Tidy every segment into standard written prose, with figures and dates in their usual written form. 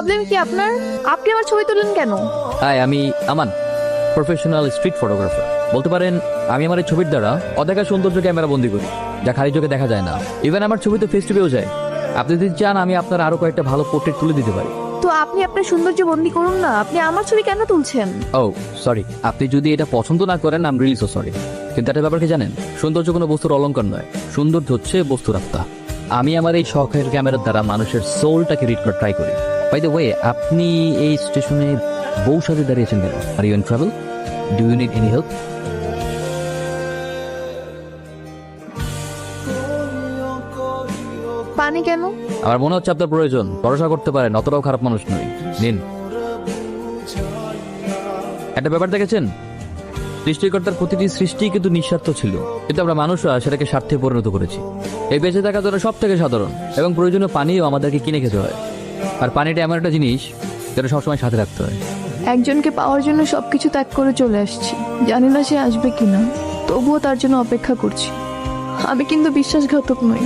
Problem কি আপনার? আপনি আমার ছবি তুলেন কেন? হাই, আমি আমান, প্রফেশনাল স্ট্রিট ফটোগ্রাফার। বলতে পারেন আমি আমার এই ছবির দ্বারা অদেখা সৌন্দর্য ক্যামেরা বন্দি করি, যা খালি চোখে দেখা যায় না। ইভেন আমার ছবি তো ফেস টু ফেসও যায়। আপনি যদি চান আমি আপনার আরো কয়েকটা ভালো পোর্ট্রেট তুলে দিতে পারি। তো আপনি আপনার সৌন্দর্য বন্দি করুন না, আপনি আমার ছবি কেন তুলছেন? ও সরি, আপনি যদি এটা পছন্দ না করেন I am really so sorry. কিন্তু একটা ব্যাপার কি জানেন, সৌন্দর্য কোনো বস্তুর অলংকার নয়, সৌন্দর্য হচ্ছে বস্তুর আত্মা। আমি আমার এই শখের ক্যামেরার দ্বারা মানুষের সোলটাকে রিড করার ট্রাই করি। বাই দ্য ওয়ে, আপনি এই স্টেশনে বউ সাথে দাঁড়িয়েছেন কেন? Are you in travel? Do you need any help? পানি কেন? আমার মনে হচ্ছে আপনার প্রয়োজন। ভরসা করতে পারেন, অতটাও খারাপ মানুষ নই। নিন। একটা ব্যাপার দেখেছেন, সৃষ্টিকর্তার প্রতিটি সৃষ্টি কিন্তু নিঃস্বার্থ ছিল, কিন্তু আমরা মানুষরা সেটাকে স্বার্থে পরিণত করেছি। এই বেঁচে থাকা ধরে সব থেকে সাধারণ এবং প্রয়োজনীয় পানিও আমাদেরকে কিনে খেতে হয়। আর পানিটা এমন একটা জিনিস যেটা সবসময় সাথে রাখতে হয়। একজনকে পাওয়ার জন্য সবকিছু ত্যাগ করে চলে আসছি, জানি না সে আসবে কিনা, তবুও তার জন্য অপেক্ষা করছি। আমি কিন্তু বিশ্বাসঘাতক নই।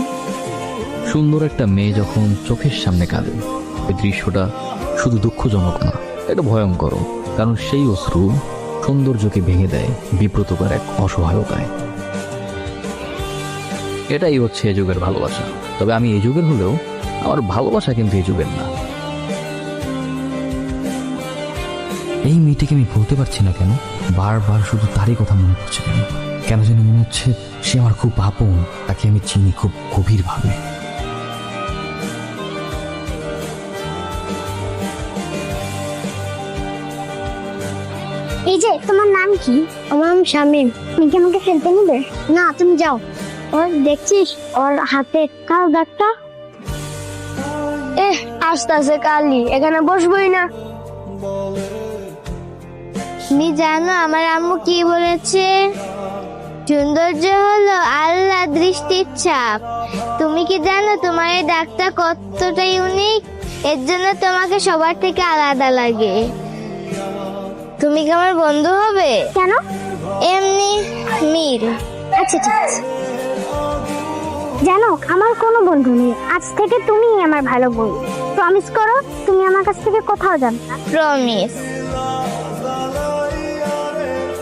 সুন্দর একটা মেয়ে যখন চোখের সামনে কাঁদে, ওই দৃশ্যটা শুধু দুঃখজনক না, এটা ভয়ঙ্কর। কারণ সেই অশ্রু সৌন্দর্যকে ভেঙে দেয় বিব্রতকর এক অসহায়তায়। এটাই হচ্ছে এ যুগের ভালোবাসা। তবে আমি এই যুগের হলেও আমার ভালোবাসা কিন্তু এই যুগের না। এই মেয়েটিকে আমি বলতে পারছি না কেন, বারবার শুধু তারই কথা মনে পড়ছে। কেন কেন যেন মনে হচ্ছে সে আমার খুব আপন, তাকে আমি চিনি খুব গভীরভাবে। এই যে তোমার নাম কি? আমার নাম শামীম। তুমি কি আমাকে ফেলতে নিবে? না, তুমি যাও। ওর দেখছিস ওর হাতে কালো দাগটা? আস্তে আস্তে কালি, এখানে বসবোই না। তুমি জানো আমার আম্মু কি বলেছে? সৌন্দর্য হলো আল্লাহ দৃষ্টির ছাপ। তুমি কি জানো তোমার এই দাগটা কতটা ইউনিক? এর জন্য তোমাকে সবার থেকে আলাদা লাগে। তুমি কি আমার বন্ধু হবে? কেন? এমনি মিল। আচ্ছা ঠিক আছে। জানো আমার কোনো বন্ধু নেই, আজ থেকে তুমিই আমার ভালো বন্ধু। প্রমিস করো তুমি আমার কাছ থেকে কোথাও যাবে না। প্রমিস।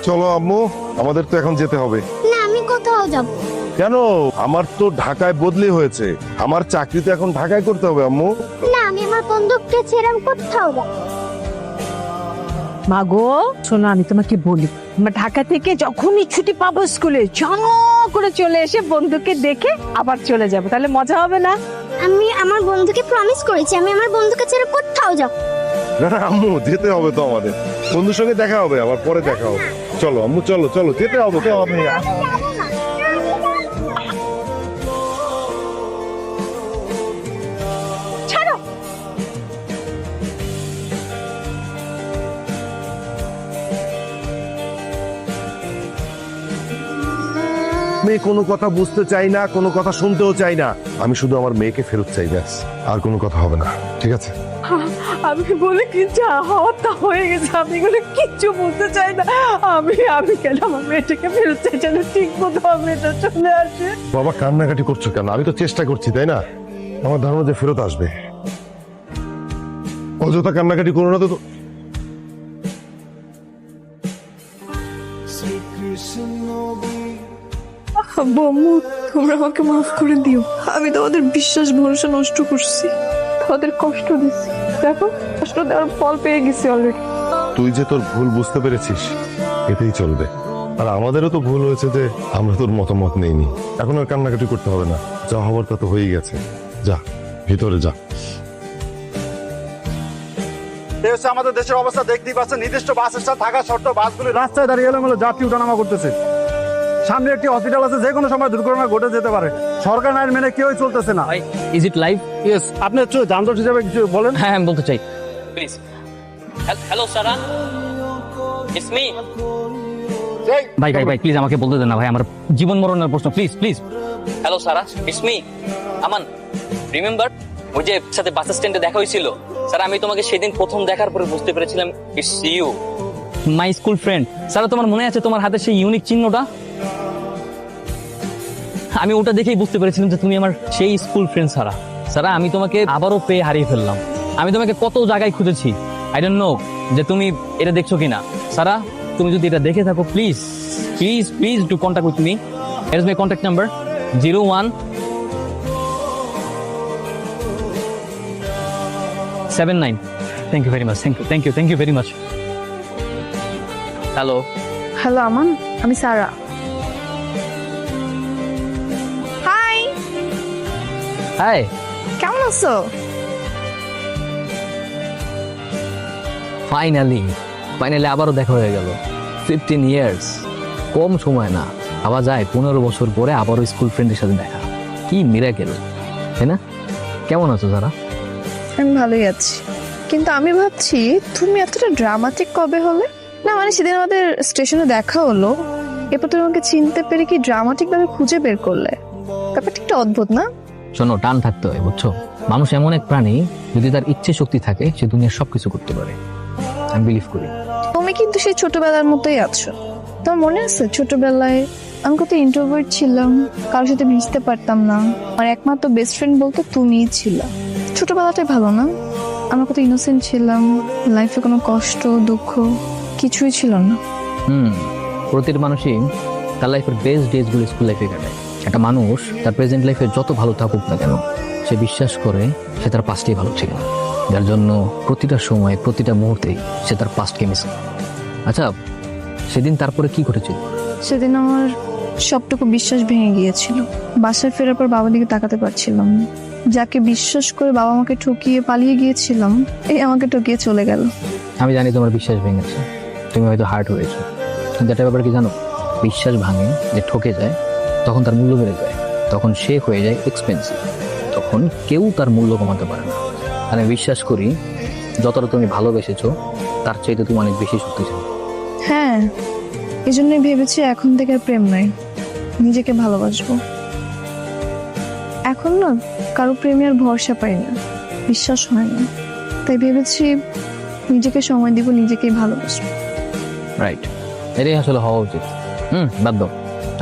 চলো আম্মু, আমাদের তো এখন যেতে হবে। না, আমি কোথাও যাব। কেন? আমার তো ঢাকায় বদলি হয়েছে, আমার চাকরি তো এখন ঢাকায় করতে হবে আম্মু। না, আমি আমার বন্ধুকে ছেড়ে আমি কোথাও যাব। মাগো শোনো, আমি তোমাকে বলি, আমরা ঢাকা থেকে যখনই ছুটি পাবো স্কুলে ঝন করে চলে এসে বন্ধুকে দেখে আবার চলে যাবো, তাহলে মজা হবে না? আমি আমার বন্ধুকে প্রমিস করেছি আমি আমার বন্ধুকে ছেড়ে কোথাও যাব। না না আম্মু, যেতে হবে তো আমাদের। বন্ধুর সঙ্গে দেখা হবে, আবার পরে দেখা হবে। চলো আম্মু, চলো চলো, যেতে হবে তো হবে। ছাড়ো। আমি কোনো কথা বুঝতে চাই না, কোনো কথা শুনতেও চাই না। আমি শুধু আমার মেয়েকে ফেরত চাই, ব্যাস। আর কোনো কথা হবে না, ঠিক আছে? আমি বলে কি যা হওয়ার তা হয়ে গেছে, আমি এগুলো কিচ্ছু বুঝতে চাই না। আমি কেন আমার মেয়েটাকে ফেরত চাই, যেন ঠিক মতো আমার মেয়েটা চলে আসে। বাবা কান্নাকাটি করছো কেন? আমি তো চেষ্টা করছি, তাই না? আমার ধারণা যে ফেরত আসবে। অযথা কান্নাকাটি করো না তো। আম্মু, তোমরা আমাকে মাফ করে দিও। আমি তোমাদের বিশ্বাস ভরসা নষ্ট করছি, তোমাদের কষ্ট দিচ্ছি। দেখো, কষ্ট দেওয়ার ফল পেয়ে গেছি অলরেডি। তুই যে তোর ভুল বুঝতে পেরেছিস, এতেই চলবে। আর আমাদেরও তো ভুল হয়েছে যে আমরা তোর মতামত নেইনি। এখন আর কান্নাকাটি করতে হবে না, যা হবার তা তো হয়েই গেছে। যা ভিতরে যা। এই হচ্ছে আমাদের দেশের অবস্থা, দেখতেই পাচ্ছেন। নির্দিষ্ট বাস স্ট্যান্ড থাকা সত্ত্বেও বাসগুলি রাস্তায় দাঁড়িয়ে এলোমেলো যাত্রী ওঠানামা করতেছে। সামনে একটি হসপিটাল আছে, যে কোনো সময় দুর্ঘটনা ঘটে যেতে পারে। সরকার আইন মেনে কেউই চলতেছে না। Is it live? ইয়েস, আপনি হচ্ছে যানজট হিসাবে কিছু বলেন। হ্যাঁ, আমি বলতে চাই please. Hello Sara, it's me. ভাই ভাই ভাই প্লিজ আমাকে বলতে দেন না ভাই, আমার জীবন মরণের প্রশ্ন, please please. Hello Sara, it's me Aman. Remember ওই যে সাথে বাস স্ট্যান্ডে দেখা হয়েছিল? স্যার আমি তোমাকে সেদিন প্রথম দেখার পরে বুঝতে পেরেছিলাম it's you, my school friend. Sir তোমার মনে আছে তোমার হাতে সেই ইউনিক চিহ্নটা? আমি ওটা দেখেই বুঝতে পেরেছিলাম যে তুমি আমার সেই স্কুল ফ্রেন্ড সারা। সারা আমি তোমাকে আবারও পেয়ে হারিয়ে ফেললাম। আমি তোমাকে কত জায়গায় খুঁজেছি। আই ডোন্ট নো যে তুমি এটা দেখছো কিনা। সারা, তুমি যদি এটা দেখে থাকো please please please do contact with me. Here is my contact number 0179। Thank you very much, thank you very much. Hello, hello Aman, আমি সারা। High, high. কেমন আছো? ফাইনালি আবারও দেখা হয়ে গেল। 15 ইয়ার্স, কম সময় না। ভাবা যায় 15 বছর পরে আবারও স্কুল ফ্রেন্ডের সাথে দেখা। কি মিরাকেল, তাই না? কেমন আছো যারা? আমি ভালোই আছি, কিন্তু আমি ভাবছি তুমি এতটা ড্রামাটিক কবে হলে? না মানে সেদিন আমাদের স্টেশনে দেখা হলো, এরপর তুমি আমাকে চিনতে পেরে কি ড্রামাটিক ভাবে খুঁজে বের করলে? ব্যাপারটা একটু অদ্ভুত না? শোনো, টান থাকতে হয়, বুঝছো? মানুষ এমন এক প্রাণী, যদি তার ইচ্ছে শক্তি থাকে সে দুনিয়ার সবকিছু করতে পারে। আমি বিলিভ করি। তুমি কিন্তু সেই ছোটবেলার মতোই আছো। তোমার মনে আছে ছোটবেলায় আমি কত ইন্ট্রোভার্ট ছিলাম, কারোর সাথে মিশতে পারতাম না, আর একমাত্র বেস্ট ফ্রেন্ড বলতে তুমিই ছিলা। ছোটবেলাটাই ভালো না? আমরা কত ইনোসেন্ট ছিলাম, লাইফে কোনো কষ্ট দুঃখ কিছুই ছিল না। প্রতিটি মানুষই তার লাইফের বেস্ট ডেজগুলো স্কুল লাইফে কাটায়। একটা মানুষ তার প্রেজেন্ট লাইফে যত ভালো থাকুক না কেন, সে বিশ্বাস করে সে তার পাস্টেই ভালো ছিল, যার জন্য প্রতিটা সময় প্রতিটা মুহূর্তেই সে তার পাস্টকে মিস করে। আচ্ছা, সেদিন তারপরে কি ঘটেছিল? সেদিন আমার সবটুকু বিশ্বাস ভেঙে গিয়েছিল। বাসায় ফেরার পর বাবার দিকে তাকাতে পারছিলাম না। যাকে বিশ্বাস করে বাবা আমাকে ঠকিয়ে পালিয়ে গিয়েছিলাম, এই আমাকে ঠকিয়ে চলে গেল। আমি জানি তোমার বিশ্বাস ভেঙেছে, তুমি হয়তো হার্ট হয়েছো, কিন্তু একটা ব্যাপার কি জানো? বিশ্বাস ভাঙে যে ঠকে যায়, তখন তার মূল্য বেড়ে যায়, তখন সে হয়ে যায় এক্সপেন্সিভ, তখন কেউ তার মূল্য কমাতে পারে না। আমি বিশ্বাস করি যতটা তুমি ভালোবেসেছো তার চাইতে তুমি অনেক বেশি শক্তিশালী। হ্যাঁ, এই জন্যই ভেবেছি এখন থেকে আর প্রেম নাই, নিজেকে ভালোবাসবো। এখন না কারো প্রেমে আর ভরসা পাই না, বিশ্বাস হয় না, তাই ভেবেছি নিজেকে সময় দিব, নিজেকেই ভালোবাসবো। রাইট, এটাই আসলে হওয়া উচিত। বাদ দাও,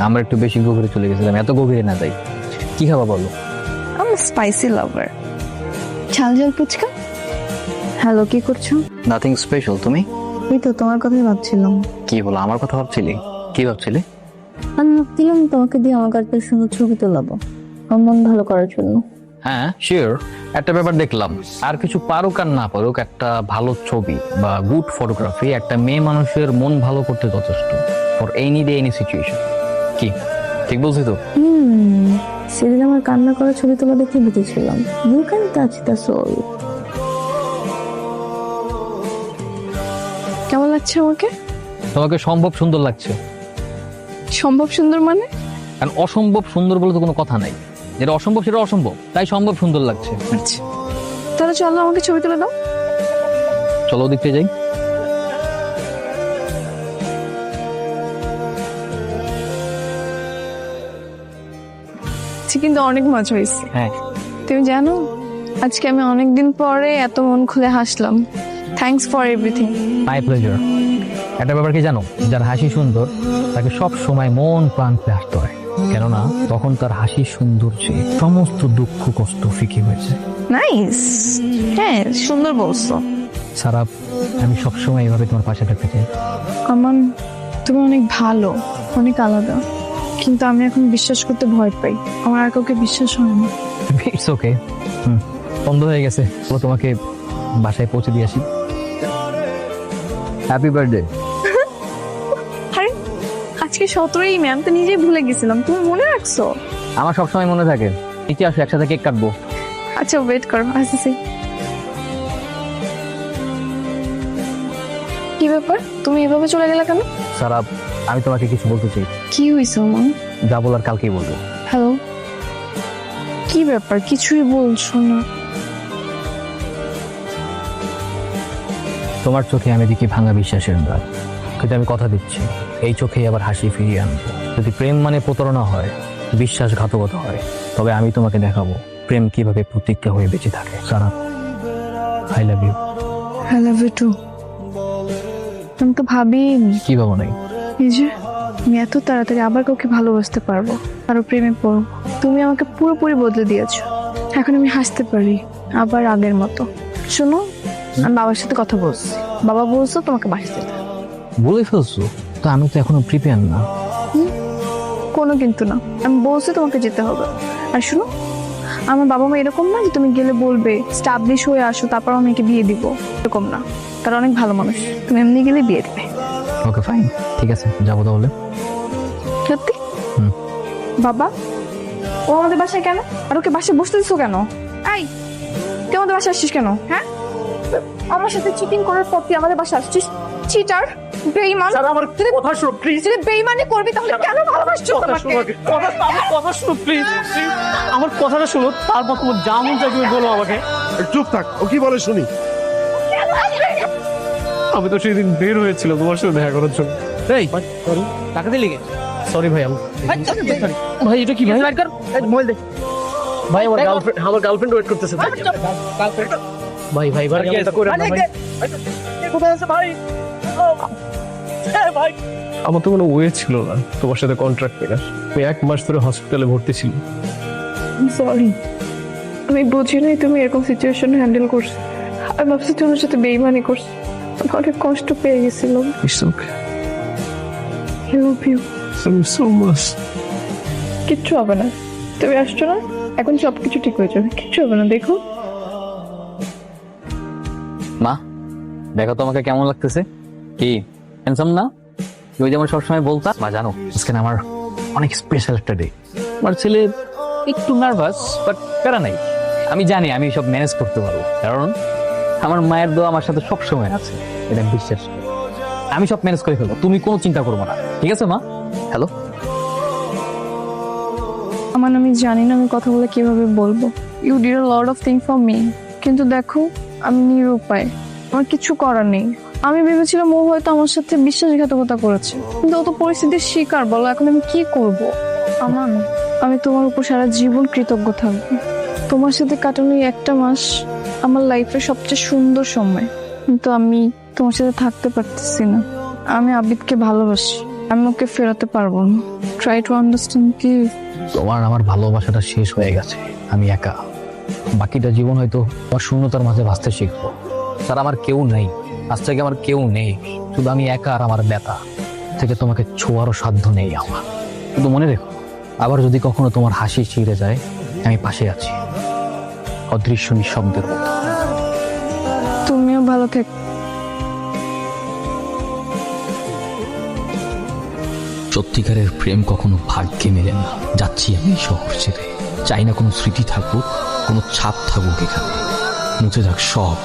আমরা একটু বেশি গভীরে চলে গেছিলাম, এত গভীরে না যাই। কি খাবা বলো? আমি স্পাইসি লাভার। ঝাল ঝাল ফুচকা। হ্যালো, কি করছো? Nothing special. তুমি? এই তো তোমার কথাই ভাবছিলাম। কি বলো, আমার কথা ভাবছিলি? কি ভাবছিলি? আমি ভাবছিলাম তোমাকে দিয়ে আমার কাছে সুন্দর ছবি তোলাবো, আমার মন ভালো করার জন্য। হ্যাঁ শিওর। একটা ব্যাপার দেখলাম, আর কিছু পারুক আর না পারুক, একটা ভালো ছবি বা গুড ফটোগ্রাফি একটা মেয়ে মানুষের মন ভালো করতে যথেষ্ট, for any day any situation. কি ঠিক বলছি তো? সেদিন আমার কান্না করা ছবি তোলা দেখে বুঝেছিলাম you can touch the soul. কেমন লাগছে আমাকে? তোমাকে সম্ভব সুন্দর লাগছে। সম্ভব সুন্দর মানে? কারণ অসম্ভব সুন্দর বলে তো কোনো কথা নাই, যেটা অসম্ভব সেটা অসম্ভব, তাই সম্ভব সুন্দর লাগছে। আচ্ছা তাহলে চলো আমাকে ছবি তুলে দাও। চলো দেখতে যাই। কিন্তু অনেক মজা হয়েছে। হ্যাঁ, তুমি জানো আজকে আমি অনেকদিন পরে এত মন খুলে হাসলাম। Thanks for everything. My pleasure. একটা ব্যাপার কি জানো, যার হাসি সুন্দর তাকে সব সময় মন প্রাণ খুলে হাসতে হয়, কেননা তখন তার হাসি সৌন্দর্যে সমস্ত দুঃখ কষ্ট ফিকে হয়েছে। নাইস, হ্যাঁ সুন্দর বলছো। সারা, আমি সবসময় এইভাবে তোমার পাশে থাকতে চাই। আমান, তুমি অনেক ভালো, অনেক আলাদা, কিন্তু আমি এখন বিশ্বাস করতে ভয় পাই। আমার আর কাউকে বিশ্বাস হয় না। It's okay. বন্ধ হয়ে গেছে, তো তোমাকে বাসায় পৌঁছে দিয়ে আসি। Happy birthday. আরে আজকে 17ই মে, আমি তো নিজেই ভুলে গেছিলাম, তুমি মনে রাখছো? আমার সবসময় মনে থাকে। নিচে আসো, একসাথে কেক কাটবো। আচ্ছা ওয়েট করো, আসতেছি। কি ব্যাপার, তুমি এভাবে চলে গেলে কেন? সারা, আমি তোমাকে কিছু বলতে চাই। কি হয়েছে মা? যা বলার কালকেই বলবো। হ্যালো, কি ব্যাপার, কিছুই বলছো না? তোমার চোখে আমি দেখি ভাঙা বিশ্বাসের দাগ, কিন্তু আমি কথা দিচ্ছি এই চোখেই আবার হাসি ফিরিয়ে আনবো। যদি প্রেম মানে প্রতারণা হয়, বিশ্বাসঘাতকতা হয়, তবে আমি তোমাকে দেখাবো প্রেম কিভাবে প্রতিজ্ঞা হয়ে বেঁচে থাকে। Sara, I love you. I love you too. আমি তো ভাবিনি কি ভাবো নাই? এই যে আমি এত তাড়াতাড়ি আবার কাউকে ভালোবাসতে পারবো, আরো প্রেমে পড়বো। তুমি আমাকে পুরোপুরি বদলে দিয়েছো। এখন আমি হাসতে পারি আবার আগের মতো। শোনো, আমি বাবার সাথে কথা বলছি, বাবা বলছো তোমাকে বাসা যেতে। বলে ফেলছো তো, আমি তো এখনো প্রিপেয়ার না। কোনো কিন্তু না, আমি বলছি তোমাকে যেতে হবে। আর শোনো, আমার বাবা মা এরকম না যে তুমি গেলে বলবে স্টাবলিশ হয়ে আসো তারপর আমাকে বিয়ে দিব, এরকম না। তারা অনেক ভালো মানুষ, তুমি এমনি গেলে বিয়ে দিবে। ওকে ফাইন, ঠিক আছে, যাবো তাহলে। সত্যি? হুম। বাবা, ও আমাদের বাসায় কেন? আর ওকে বাসায় বসতে দিছো কেন? এই, তুই আমাদের বাসায় আসছিস কেন? হ্যাঁ, আমার সাথে চিটিং করার পর তুই আমাদের বাসায় আসছিস? চিটার, বেঈমান। স্যার আমার কথা শুনো প্লিজ। যদি বেঈমানি করবি তাহলে কেন ভালোবাসছো আমাকে? কথা শুনো প্লিজ, আমার কথাটা শুনো, তারপর তোমার যা মন চাই তুমি বলো আমাকে। চুপ থাক, ও কি বলে শুনি। আমি তো সেদিন বের হয়েছিল তোমার সাথে দেখা করার জন্য। এই টাকা দিলি কে? সরি ভাই, আমি ভাই এটা কি ভাই? মোবাইল দে ভাই, আমার গার্লফ্রেন্ড ওয়েট করতেছে ভাই। ভাই ভাই ভাই এটা করে না ভাই। কোথায় আছে ভাই? ভাই আমার তো কোনো ওয়ে ছিল না তোমার সাথে কন্ট্রাক্ট করার। আমি 1 মাস ধরে হসপিটালে ভর্তি ছিল। সরি, আমি বুঝি নাই তুমি এরকম সিচুয়েশন হ্যান্ডেল করছো। আমি ভাবছি তোমার সাথে বেইমানি করছো, আমি অনেক কষ্ট পেয়ে গেছিলাম। It's okay, I love you. Thank you so much. কিচ্ছু হবে না, তুমি আসছো না, এখন সব কিছু ঠিক হয়ে যাবে, কিচ্ছু হবে না। দেখো মা, দেখো তোমাকে কেমন লাগতেছে? কি হ্যান্ডসাম না? ওই যেমন সবসময় বলতা। মা জানো, আজকে না আমার অনেক স্পেশাল একটা ডে। আমার ছেলে একটু নার্ভাস, বাট প্যারা নাই। আমি জানি আমি সব ম্যানেজ করতে পারবো, কারণ আমার মায়ের দোয়া আমার সাথে সব সময় আছে, এটা আমি বিশ্বাস করি। আমি সব ম্যানেজ করে ফেলবো, তুমি কোনো চিন্তা করবো না, ঠিক আছে মা? হ্যালো। আমার আমি জানি না আমি কথা বলে কিভাবে বলবো। You did a lot of thing for me, কিন্তু দেখো আমি নিরুপায়, আমার কিছু করার নেই। আমি ভেবেছিলাম ও হয়তো আমার সাথে বিশ্বাসঘাতকতা করেছে, কিন্তু ও তো পরিস্থিতির শিকার। বলো এখন আমি কি করব? আমি তোমার উপর সারা জীবন কৃতজ্ঞ থাকবো। তোমার সাথে কাটানো এই একটা মাস আমার লাইফের সবচেয়ে সুন্দর সময়, কিন্তু আমি তোমার সাথে থাকতে পারতেছি না। আমি আবিদকে ভালোবাসি, আমি ওকে ফেরাতে পারবো না। Try to understand please. তোমার আমার ভালোবাসাটা শেষ হয়ে গেছে, আমি একা। বাকিটা জীবন হয়তো আমার শূন্যতার মাঝে ভাসতে শিখবো। স্যার আমার কেউ নেই, আজ থেকে আমার কেউ নেই, শুধু আমি একা আর আমার ব্যথা। থেকে তোমাকে ছোঁয়ারও সাধ্য নেই আমার। শুধু মনে রেখো, আবার যদি কখনো তোমার হাসি ছিঁড়ে যায়, আমি পাশে আছি, অদৃশ্য নিঃশব্দের মতো। তুমিও ভালো থেকো। সত্যিকারের প্রেম কখনো ভাগ্যে মেলে না। যাচ্ছি আমি এই শহর ছেড়ে, চাই না কোনো স্মৃতি থাকুক, কোনো ছাপ থাকুক এখানে। মুছে যাক সব,